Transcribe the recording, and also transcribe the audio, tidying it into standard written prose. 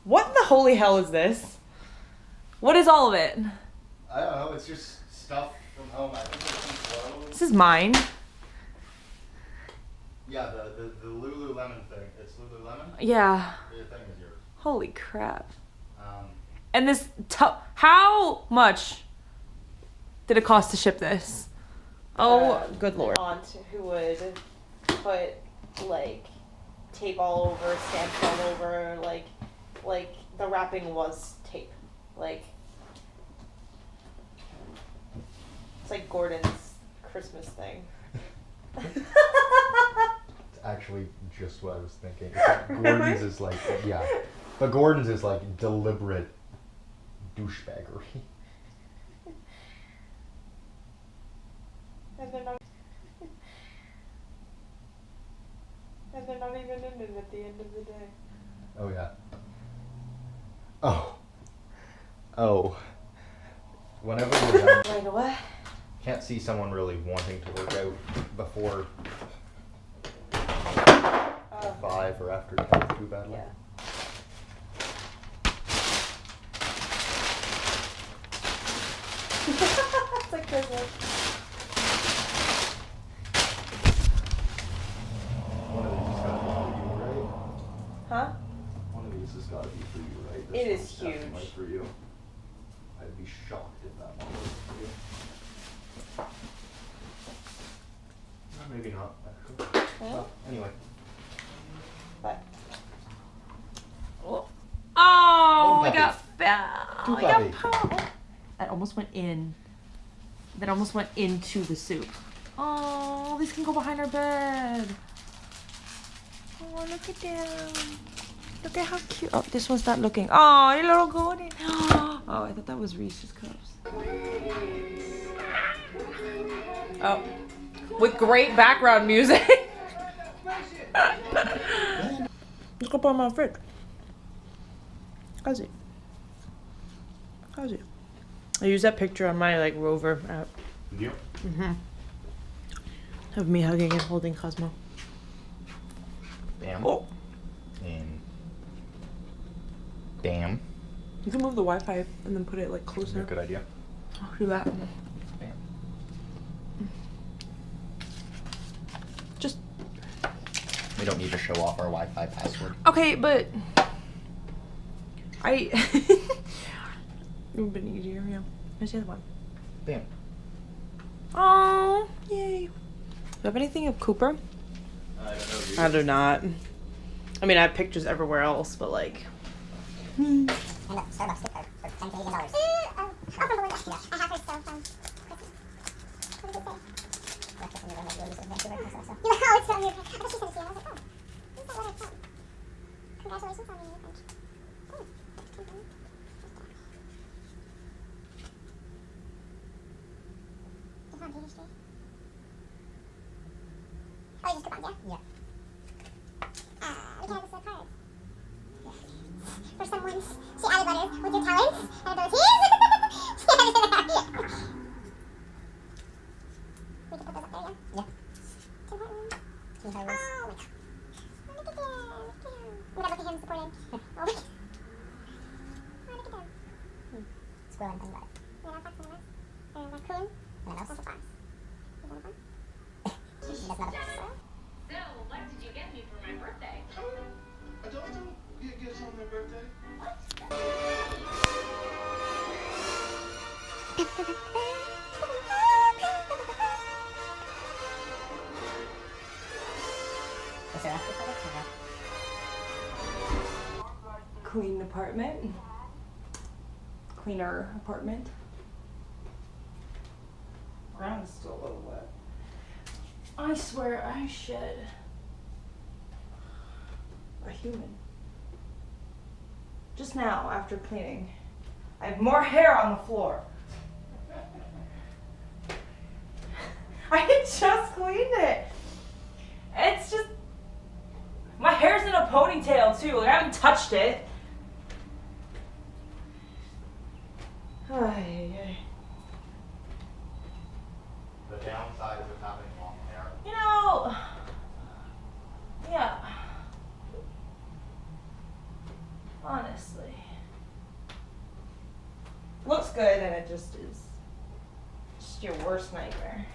What in the holy hell is this? What is all of it? I don't know. It's just stuff from home. I think it's some clothes. This is mine. Yeah, the Lululemon thing. It's Lululemon? Yeah. The thing is yours. Holy crap. And this, how much did it cost to ship this? Oh, good lord. Aunt who would put, like, tape all over, stamps all over, like the wrapping was tape. Like, it's like Gordon's Christmas thing. It's actually just what I was thinking. Gordon's is like, yeah. But Gordon's is like deliberate douchebaggery. And they're not even in it at the end of the day. Oh, yeah. Oh. Whenever you're done, Right away. can't see someone really wanting to work out before 5 or after 10 too badly. Yeah. It's like Christmas. One of these has got to be for you, right? Huh? One of these has got to be for you, right? It is one's definitely huge. for you. I'd be shocked if that one wasn't for you. No, maybe not. Well, anyway. What? Oh, I One got Two I puppy. got that almost went in. That almost went into the soup. Oh, these can go behind our bed. Oh, look at them. Look at how cute. Oh, this one's not looking. Oh, your little golden. Oh, I thought that was Reese's Cups. Oh, with great background music. Let's go put them on fridge. How's it? How's it? I use that picture on my like Rover app. Yep. Of me hugging and holding Cosmo. Bam. Oh. And bam. You can move the Wi-Fi and then put it like closer. Good idea. I'll do that. Bam. Just We don't need to show off our Wi-Fi password. okay, but it would have been easier, yeah. Where's the other one? Bam. Oh, yay. Do you have anything of Cooper? I don't know. I do not. I mean, I have pictures everywhere else, but like. And the Starbucks gift card for $10 Canadian. I have her cell phone. What does it say? You know how it's on your page. I thought she sent it to you. I was like, oh, who's that letter from? Congratulations on your new page. Is it on Peter Street? Oh, you just click on, yeah? We can add this to the card. For someone's, she added letters with your talents and abilities. She added it out, yeah. We can put those up there, yeah? Yeah. Tim Hortons. Oh my god. Look at them. Oh my god, look at him supporting. Oh my god. Oh, look at them. Squirrel and thing about it. And a fox and a mouse. And a raccoon. And a mouse. And a fox. Is that a fox? That's not a fox. So, what did you get me for my birthday? I don't get on my birthday. Is there after products or what? Clean apartment. Cleaner apartment. Ground's still a little wet. I swear I shed a human. Just now, after cleaning. I have more hair on the floor. I just cleaned it. It's just, my hair's in a ponytail too. Like, I haven't touched it. Ay. The downside of having long hair. You know, yeah. Honest. honestly. Looks good and it just is just your worst nightmare.